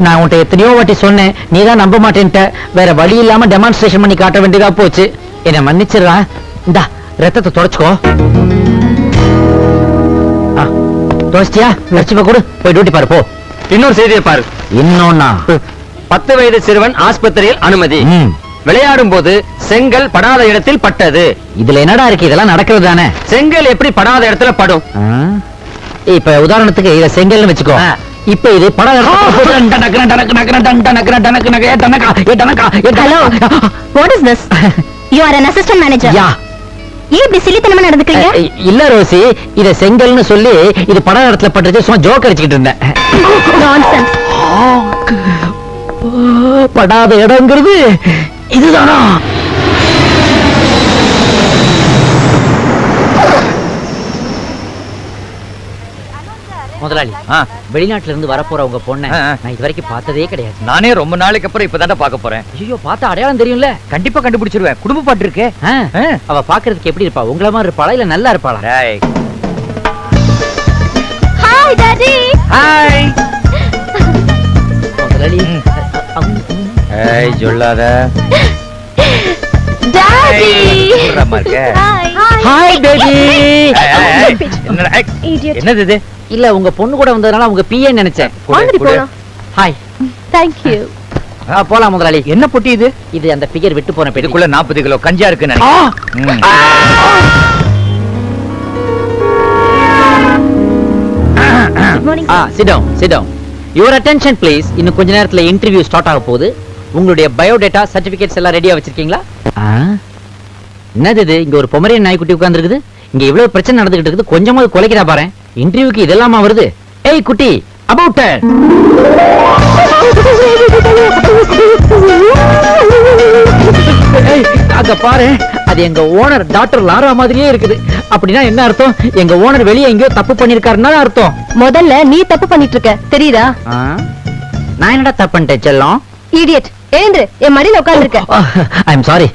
B: நான் உன்கிட்ட எத்தனையோ வாட்டி சொன்னேன், நீ தான் நம்ப மாட்டேன்ட்ட. வேற வழி இல்லாம டெமான்ஸ்ட்ரேஷன் பண்ணி காட்ட வேண்டியதா போச்சு. என்ன மன்னிச்சிடுறா. இந்தா ரத்தத்தை தொடச்சுக்கோ. தொடச்சியா? லட்சுமி கொடு, போய் டியூட்டி பாரு போ.
F: இன்னொரு செய்தியை பாரு.
B: இன்னொன்னா
F: 10 வயது சிறுவன் ஆஸ்பத்திரியில் அனுமதி. விளையாடும் போது செங்கல் படாத இடத்தில் பட்டது.
B: இதுல என்னடா இருக்கு? இதெல்லாம் நடக்கிறது தானே.
F: செங்கல் எப்படி படாத இடத்துல படும்?
B: இப்ப உதாரணத்துக்கு இத செங்கல்னு வச்சுக்கோ. இப்ப இது படம்
G: hello, what is this? You are an assistant manager.
B: யா
G: ஏன் இப்படி சிலித்தனமா நடந்துக்கிறீங்க?
B: இல்ல ரோசி, இத செங்கல்னு சொல்லி இது படம் இடத்துல பட்டுச்சு, சும்மா ஜோக் அடிச்சுக்கிட்டு இருந்தேன்.
G: நான்சென்ஸ்.
B: படாத இடங்கிறது இதுதானா? முதலாளி, வெளிநாட்டுல இருந்து வரப்போற உங்க பொண்ணை நான் இது வரைக்கும் பார்த்ததே கிடையாது.
E: நானே ரொம்ப நாளைக்கு அப்புறம் இப்பதான் பார்க்க போறேன்.
B: ஐயோ, பார்த்தா அடையாளம் தெரியும்ல?
E: கண்டிப்பா கண்டுபிடிச்சிருவேன். குடும்ப பாட்டு இருக்கே.
B: அவ பாக்குறதுக்கு எப்படி இருப்பா? உங்கள மாதிரி இருப்பாளா இல்ல நல்லா இருப்பாளா?
G: Hi daddy.
E: ஹாய்.
B: முதலாளி,
E: ஏய் சொல்லாத.
G: டாடி.
B: Hi baby.
E: என்னது இது?
B: இல்ல, உங்க பொண்ணு கூட வந்ததனால உங்க பிஏ நினைச்சேன்.
G: வாங்கடி போலாம்.
B: ஹாய்.
G: Thank you.
B: போலாம் முதலாளி.
E: என்ன பொட்டி இது?
B: இது அந்த பிகர் விட்டு போன பெட்டி.
E: இதுக்குள்ள 40 கிலோ கஞ்சா இருக்குன்னு நினைக்கிறேன்.
G: Good morning.
B: Sit down, sit down. Your attention please. இன்னும் கொஞ்ச நேரத்துல இன்டர்வியூ ஸ்டார்ட் ஆக போகுது. உங்களுடைய பயோடேட்டா சர்டிபிகேட்ஸ் எல்லாம் ரெடியா வச்சிருக்கீங்களா? என்னது இது? இங்க ஒரு பொமரியன் நாய்க்குட்டி உட்கார்ந்து இருக்குது. இங்க இவ்வளவு பிரச்சனை நடந்துகிட்டு இருக்குது, கொஞ்சமாவது குலைக்கிறா பாரு. இன்டர்வியூக்கு இதெல்லாமா வருது? ஏய் குட்டி, அபௌட் அங்க பாரு, அது எங்க ஓனர் டாக்டர் லாரா மாதிரியே இருக்குது. அப்படின்னா என்ன அர்த்தம்? எங்க ஓனர் வெளியே எங்கேயோ தப்பு பண்ணிருக்காருன்னா அர்த்தம்.
G: முதல்ல நீ தப்பு பண்ணிட்டு இருக்க, தெரியுதா?
B: நான் என்னடா தப்பு பண்ணிட்டேன் செல்லம்?
G: இடியட், எழுந்து என் மடியில உட்கார்ந்திருக்க.
B: ஐ எம் சாரி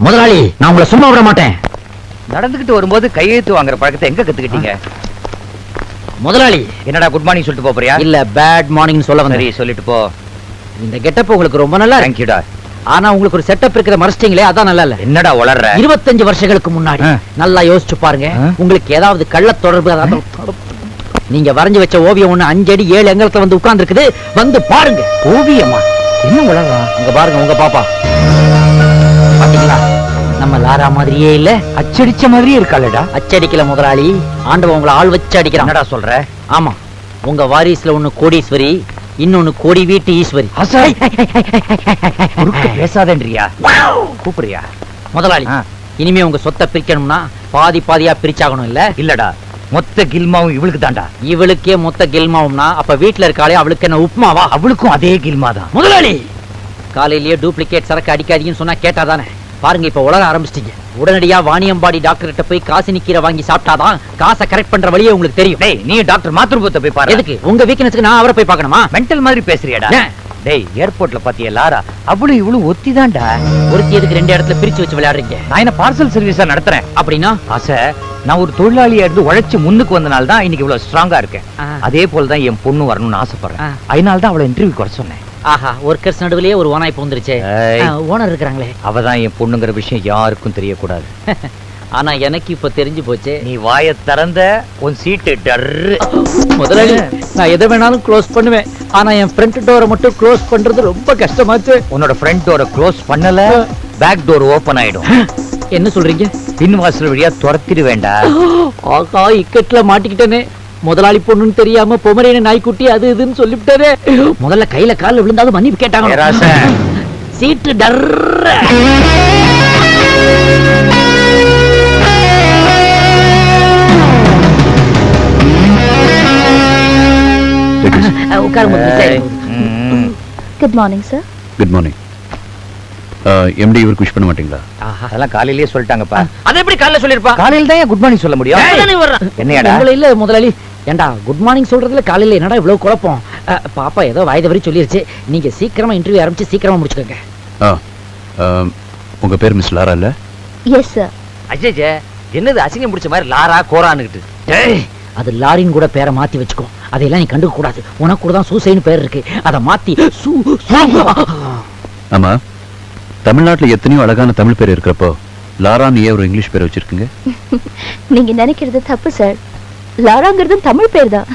B: முதலாளி, நான் உங்களை சும்மா விட மாட்டேன்.
E: நடந்துகிட்டு வரும்போது கையெழுத்து வாங்குற பழக்கத்தை எங்க கத்துக்கிட்டீங்க?
B: முதலாளி,
E: என்னடா குட் மார்னிங் சொல்லிட்டு போறியா?
B: இல்ல பேட் மார்னிங் சொல்ல
E: சரி
B: வந்தேன்.
E: சொல்லிட்டு போ.
B: இந்த கெட்டப் உங்களுக்கு ரொம்ப நல்லா இருக்கு.
E: தேங்க்யூடா.
B: ஆனா உங்களுக்கு ஒரு செட்டப் இருக்கிற மறைச்சிட்டீங்களே, அதான் நல்லா இல்ல.
E: என்னடா வளர்ற?
B: 25 வருஷங்களுக்கு முன்னாடி நல்லா யோசிச்சு பாருங்க. உங்களுக்கு ஏதாவது கள்ள தொடர்பு நீங்க வரைஞ்சு வச்ச ஓவியம் ஒண்ணு 5 அடி 7 அங்குலத்துல வந்து உட்கார்ந்து இருக்குது. வந்து பாருங்க.
E: ஓவியமா? என்ன வளர்றா?
B: இங்க பாருங்க, உங்க பாப்பா பாத்தீங்களா? நம்ம லாரா மாதிரியே இல்ல?
E: அச்சடிச்ச மாதிரியே இருக்காளடா.
B: அச்சடிக்கல முதலாளி, ஆண்டவன் உங்களை ஆள் வச்சு அடிக்கிறான்.
E: என்னடா சொல்ற?
B: ஆமா, உங்க வாரிசுல ஒண்ணு கோடீஸ்வரி, இன்னொன்னு கோடி வீட்டு ஈஸ்வரி.
E: பேசாதேன்றியா? கூப்பிடுறியா?
B: முதலாளி, இனிமே உங்க சொத்தை பிரிக்கணும்னா பாதி பாதியா பிரிச்சாகணும் இல்ல?
E: இல்லடா, மொத்த கில்மாவும் இவளுக்கு தாண்டா.
B: இவளுக்கே மொத்த கில்மாவும்னா அப்ப வீட்டுல இருக்காளே அவளுக்கு என்ன உப்புமாவா?
E: அவளுக்கும் அதே கில்மா தான்.
B: முதலாளி, காலையிலேயே டூப்ளிகேட் சரக்கு அடிக்காதீங்கன்னு சொன்னா கேட்டாதானே? பாருங்க, இப்ப உலக ஆரம்பிச்சிட்டீங்க. உடனடியா வாணியம்பாடி டாக்டர் கிட்ட போய் காசினி கீரை வாங்கி சாப்பிட்டாதான் காசை கரெக்ட் பண்ற வழியே உங்களுக்கு தெரியும்.
E: டேய், நீ டாக்டர் மாத்ருபத்தை போய் பாரு.
B: எதுக்கு? உங்க வீக்னஸ்க்கு நான் அவரை போய் பார்க்கணுமா?
E: மென்டல் மாதிரி பேசுறியாடா? டேய், ஏர்போர்ட்ல பாத்தியா லாரா? அவளும் இவளும் ஒத்திதான்டா.
B: ஒருத்தி எதுக்கு 2 இடத்துல பிரிச்சு வச்சு விளையாடுறீங்க?
E: நான் என்ன பார்சல் சர்வீஸா நடத்துறேன்
B: அப்படின்னா?
E: ஆசை, நான் ஒரு தொழிலாளியா இருந்து உழைச்சு முன்னுக்கு வந்தனால தான் இன்னைக்கு இவ்வளவு ஸ்ட்ராங்கா இருக்கேன். அதே போலதான் என் பொண்ணு வரணும்னு ஆசைப்படுறேன். அதனால தான் அவளை இன்டர்வியூ வர சொன்னேன்.
B: ஆஹா, ஒர்க்கர்ஸ் நடுவுலயே ஒரு ஓனாய் பூந்துருச்சே. ஓனர் இருக்காங்களே.
E: அவதான் என் பொண்ணுங்கிற விஷயம் யாருக்கும் தெரியக்கூடாது.
B: ஆனா எனக்கு இப்ப தெரிஞ்சு போச்சு.
E: நீ வாயை திறந்த உன் சீட்டு டர்ரு.
B: முதலாளி, நான் எதை வேணாலும் க்ளோஸ் பண்ணுவேன். ஆனா என் ஃப்ரண்ட் டோரை மட்டும் க்ளோஸ் பண்றது ரொம்ப கஷ்டமாச்சு.
E: உன்னோட ஃப்ரண்ட் டோரை க்ளோஸ் பண்ணல, பேக் டோர் ஓபன் ஆயிடும்.
B: என்ன சொல்றீங்க?
E: பின் வாசல் வழியா துரத்திடு வேண்டாம்.
B: ஆகா, இக்கட்ல மாட்டிக்கிட்டேனே. முதலாளி பொண்ணுன்னு தெரியாம பொமரேன நாய்க்குட்டி அது இதுன்னு சொல்லிவிட்டாரே. முதல்ல கையில கால்ல விழுந்தாலும் மன்னிப்பு கேட்டாங்க. சீட்டு டர்ற.
G: Good morning sir.
H: Good morning. MD இவருக்கு விஷ் பண்ண மாட்டீங்களா?
E: அதெல்லாம் காலையிலேயே சொல்லிட்டாங்கப்பா.
B: அது எப்படி காலையில சொல்லிருப்பா?
E: காலையில தான் குட் மார்னிங் சொல்ல முடியும். என்னையாடா?
B: இல்ல முதலாளி, ஏண்டா குட் மார்னிங் சொல்றதுல காலையில என்னடா இவ்வளவு குழப்பம்? பாப்பா ஏதோ வாய் தவறி சொல்லிருச்சு. நீங்க சீக்கிரமா இன்டர்வியூ ஆரம்பிச்சு சீக்கிரமா முடிச்சுக்கோங்க.
H: உங்க பேர் மிஸ் லாரா இல்ல?
G: Yes sir.
E: அஜய், என்னது அசிங்கம் முடிச்ச மாதிரி லாரா கோரான்னுகிட்டு?
B: அது லாரின் கூட பேரை மாத்தி வச்சுக்கோ. அதையெல்லாம் நீ கண்டுக்க கூடாது. உனக்கு கூட தான் சூசைன்னு பேர் இருக்கு. அதை மாத்தி
H: ஆமா, தமிழ்நாட்டுல எத்தனையோ அழகான தமிழ் பேர் இருக்கிறப்போ லாரான்னு ஏன் ஒரு இங்கிலீஷ் பேர் வச்சிருக்கீங்க?
G: நீங்க நினைக்கிறது தப்பு சார். லாராங்கிறது தமிழ் பேர் தான்.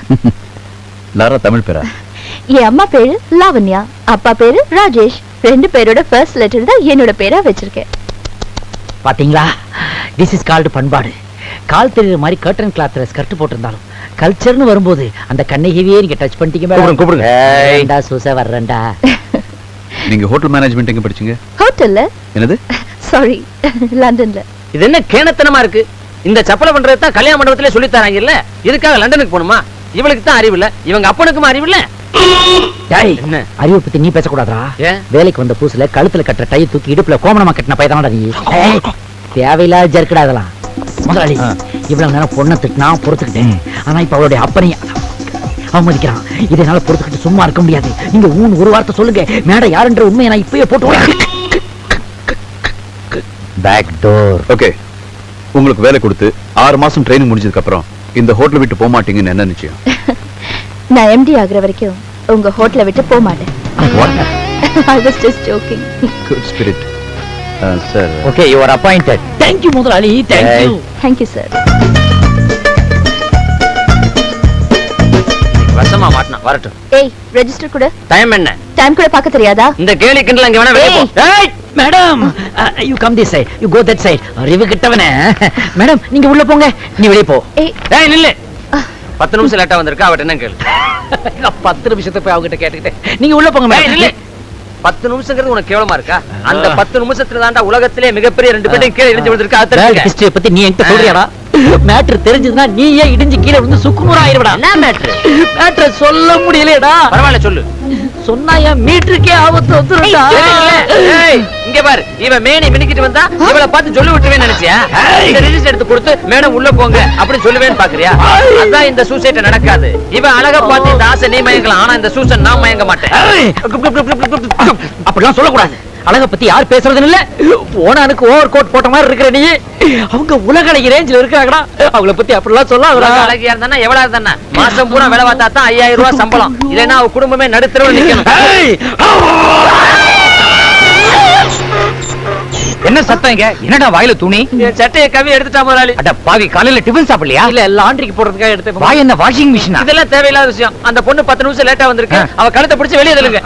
H: லாரா தமிழ் பேரா?
G: என் அம்மா பேரு லாவண்யா, அப்பா பேரு ராஜேஷ். 2 பேரோட ஃபர்ஸ்ட் லெட்டர் தான் என்னோட பேரா வச்சிருக்கேன்.
B: பாத்தீங்களா, திஸ் இஸ் கால்டு பண்பாடு. கால் தெரியுற மாதிரி கர்டன் கிளாத்ல ஸ்கர்ட் போட்டிருந்தாலும் கல்ச்சர்னு வரும்போது அந்த கண்ணகிவியே நீங்க டச் பண்ணிட்டீங்க. கூப்பிடுங்க. சூசை வர்றேன்டா.
H: நீங்க ஹோட்டல் மேனேஜ்மெண்ட் எங்க படிச்சீங்க?
G: ஹோட்டல்ல?
H: என்னது?
G: சாரி, லண்டன்ல.
E: இது என்ன கேணத்தனமா இருக்கு? இந்த சப்பலை பண்றது தான் கல்யாண மண்டபத்திலே சொல்லி தராங்க இல்ல? இதுக்காக லண்டனுக்கு போகணுமா? இவளுக்கு தான் அறிவு இல்ல, இவங்க அப்பனுக்கும் அறிவு இல்ல.
B: என்ன அறிவை பத்தி நீ பேசக்கூடாதா? வேலைக்கு வந்த புதுசுல கழுத்துல கட்டுற டை தூக்கி இடுப்புல கோமணமா கட்டின பையதானடா நீ. தேவையில்லாத ஜர்க்கடா அதெல்லாம். முதலாளி இவ்வளவு நேரம் பொண்ணை திட்டினா பொறுத்துக்கிட்டேன். ஆனா இப்ப அவளுடைய அப்பனையும் அவமதிக்கிறான். இதனால பொறுத்துக்கிட்டு சும்மா இருக்க முடியாது. நீங்க ஒரு வார்த்தை சொல்லுங்க. மேடம் யாருன்ற உண்மையை நான் இப்பயே போட்டு பேக் டோர்.
H: ஓகே, உங்களுக்கு வேலை கொடுத்து 6 மாசம் ட்ரைனிங் முடிஞ்சதுக்கு அப்புறம் இந்த ஹோட்டல் விட்டு போக மாட்டீங்கன்னு என்ன நிச்சயம்?
G: நான் எம்டி ஆகுற வரைக்கும் உங்க ஹோட்டலை விட்டு போக மாட்டேன். I was just joking.
H: Good spirit. Sir.
B: Okay, you are appointed. Thank you, முதலாளி. Thank you.
G: Thank you, sir.
E: வசமா மாட்டனா வரட்டும்.
G: ஏய், ரெஜிஸ்டர் கூட.
E: டைம் என்ன?
G: டைம் கூட பார்க்க தெரியாதா?
E: இந்த கேலி கிண்டல் அங்க வேணா வெளிய போ.
B: ஏய் madam, you come this side. You go that side. ரிவு கிட்டவனே. மேடம் நீங்க உள்ள போங்க, நீ வெளிய போ.
E: ஏய் நில்லு. 10 நிமிஷம் லேட்டா வந்திருக்கா, அவட்ட என்ன கேளு.
B: 10 நிமிஷத்தை போய் அவங்க கிட்ட கேட்டுக்கிட்டேன். நீங்க உள்ள போங்க மேடம்.
E: நில்லு. 10 நிமிஷங்கிறது உனக்கு கேவலமா இருக்கா? அந்த 10 நிமிஷத்துல தான்டா உலகத்திலே மிகப்பெரிய 2 பேரையும் கீழே இடிஞ்சு விழுந்திருக்கா. அது தெரியுங்க.
B: ஹிஸ்டரி பத்தி நீ என்கிட்ட சொல்றியாடா? மேட்டர் தெரிஞ்சதுன்னா நீ ஏன் இடிஞ்சு கீழே வந்து சுக்குமுறா ஆயிருடா.
E: என்ன மேட்டர்?
B: மேட்டர் சொல்ல முடியலடா.
E: பரவாயில்ல சொல்லு.
B: சொன்னா என் மீட்டருக்கே ஆபத்து வந்துருடா.
E: ஏய் இங்க பாரு, இவ மேனி மினிக்கிட்டு வந்தா இவளை பார்த்து சொல்லி விட்டுவேன்னு நினைச்சியா? இந்த ரெஜிஸ்டர் எடுத்து கொடுத்து மேடம் உள்ள போங்க அப்படி சொல்லுவேன்னு பாக்குறியா? அதான் இந்த சூசைட் நடக்காது. இவ அழகா பார்த்து இந்த ஆசை நீ மயங்கலாம், ஆனா இந்த சூசன் நான் மயங்க மாட்டேன்.
B: அப்படிலாம் சொல்லக்கூடாது. அழக பத்தி யார் பேசுறதுன்னு இல்ல. ஓனானுக்கு ஓவர் கோட் போட்ட மாதிரி இருக்கிற நீ. அவங்க உலக அழகி ரேஞ்சில் இருக்காங்கடா. அவங்கள பத்தி அப்படிலாம் சொல்ல.
E: அழகியா இருந்தா எவ்வளவு இருந்தா மாசம் பூரா வேலை பார்த்தா தான் 5000 ரூபாய் சம்பளம். இல்லைன்னா அவ குடும்பமே நடுத்தரவு நிக்கணும். என்ன சத்தம் இங்க? என்னடா வாயில துணி? சட்டையை கவி எடுத்துட்டா முதலாளி. அட பாவி, காலையில டிபன் சாப்பிடலையா?
B: இல்ல லாண்டரிக்கு போடுறதுக்காக எடுத்து.
E: வாய் என்ன வாஷிங் மிஷினா? இதெல்லாம் தேவையில்லாத விஷயம். அந்த பொண்ணு 10 நிமிஷம் லேட்டா வந்திருக்கு. அவ கழுத்தை பிடிச்சு வெளியே தள்ளுங்க.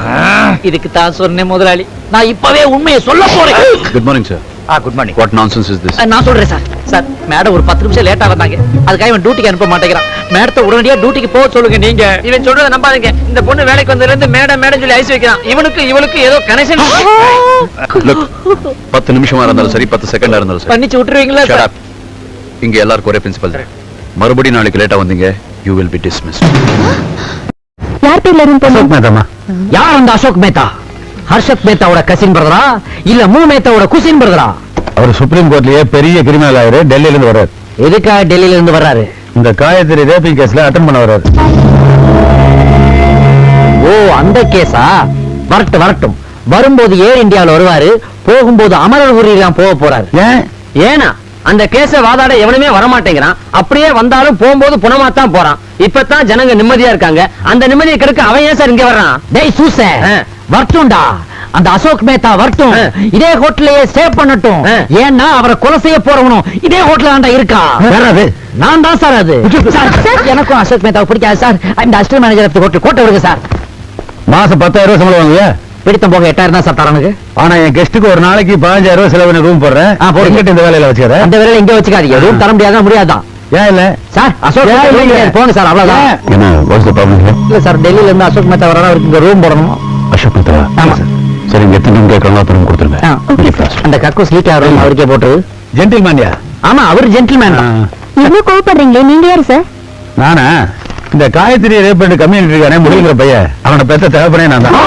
B: இதுக்கு தான் சொன்னேன் முதலாளி, நான் இப்பவே உண்மையை சொல்ல போறேன்.
H: Good morning, sir.
E: Good morning.
H: What nonsense is this?
B: நான் சொல்றேன் சார். சார் மேடம் ஒரு 10 நிமிஷம் லேட்டா வந்தாங்க. அதுக்காக இவன் டியூட்டிக்கு அனுப்ப மாட்டேங்கிறான். மேடத்தை உடனடியா டியூட்டிக்கு போக சொல்லுங்க நீங்க.
E: இவன் சொல்றத நம்பாதீங்க. இந்த பொண்ணு வேலைக்கு வந்ததுல இருந்து மேடம் மேடம் சொல்லி ஐஸ் வைக்கிறான். இவனுக்கு ஏதோ கனெக்ஷன்.
H: Look, 10 நிமிஷமா இருந்தாலும் சரி 10 செகண்டா இருந்தாலும் சரி
B: பண்ணிச்சு விட்டுருவீங்களா
H: Shut
B: சார்?
H: up. இங்க எல்லாருக்கும் ஒரே பிரின்சிபல் தான். மறுபடியும் நாளைக்கு லேட்டா வந்தீங்க, you will be dismissed.
G: யார் பேர்ல ரூம் போறோம்?
H: மேடமா,
B: யார் அந்த அசோக் மேத்தா? ஹர்ஷத் மேத்தாவோட கசின் பிரதரா இல்ல மூ மேத்தாவோட குசின் பிரதரா?
H: அவர் சுப்ரீம் கோர்ட்லயே பெரிய கிரிமினல் ஆயிரு, டெல்லியில இருந்து வர்றாரு.
B: எதுக்காக டெல்லியில இருந்து வர்றாரு?
H: இந்த காயத்ரி ரேப்பிங் கேஸ்ல அட்டெண்ட் பண்ண வர்றாரு.
B: ஓ அந்த கேஸா? வரட்டும். வரும்போது ஏர் இந்தியாவில் வருவாரு, போகும்போது அமரர் ஊரிலாம் போக போறாரு.
E: ஏனா அந்த கேஸ வாதாட எவனுமே வரமாட்டேங்கிறான். அப்படியே வந்தாலும் போகும்போது புனமாத்தான் போறான். இப்பதான் ஜனங்க நிம்மதியா இருக்காங்க. அந்த நிம்மதியை கெடுக்க அவன் ஏன் சார் இங்க வர்றான்?
B: டேய் சூச, வரட்டும்டா. அந்த அசோக் மேத்தா வரட்டும். இதே ஹோட்டலையே ஸ்டே பண்ணட்டும். ஏன்னா அவரை கொலை செய்ய போறவனும் இதே ஹோட்டல்ல தான்டா இருக்கா. நான் தான் சார் அது. எனக்கும் அசோக் மேத்தாவை பிடிக்காது சார். இந்த assistant manager of the hotel கோட்டை வருங்க சார்.
H: மாசம் 10,000 ரூபாய் சம்பளம் வாங்குவியா?
B: பிடித்தம் போக 8,000 தான் சார் தரணுங்க.
H: ஆனா என் கெஸ்ட்டுக்கு ஒரு நாளைக்கு 15,000 ரூபாய் செலவு ரூம் போடுறேன்.
B: போடுங்க.
H: இந்த வேலையில வச்சுக்கிறேன்.
B: அந்த வேலையில இங்க வச்சுக்காதீங்க. ரூம் தர முடியாதான்.
H: ஏன் இல்ல
B: சார்? அசோக் போங்க சார், அவ்வளவுதான்.
H: என்ன வாட்ஸ் தி ப்ராப்ளம்?
B: இல்ல சார், டெல்லியில இருந்து அசோக் மேத்தா வரானா, அவருக்கு இங்க ரூம் போடணும்.
H: அசோக் மேத்தா?
B: ஆமா சார்.
H: சரி, இங்க எத்தனை ரூம் கேட்கறாங்க அப்புறம் கொடுத்துருங்க.
B: அந்த கக்கூஸ் லீக் ஆகிற ரூம் அவருக்கே போட்டு.
H: ஜென்டில்மேன்யா?
B: ஆமா, அவர் ஜென்டில்மேன் தான்.
G: இவ்வளவு கோவப்படுறீங்களே, நீங்க யாரு சார்?
H: நானா? இந்த காயத்ரி ரேப் பண்ணி கம்யூனிட்டி இருக்கானே முடிங்கிற பையன், அவனை பெத்த தேவைப்படே நான் தான்.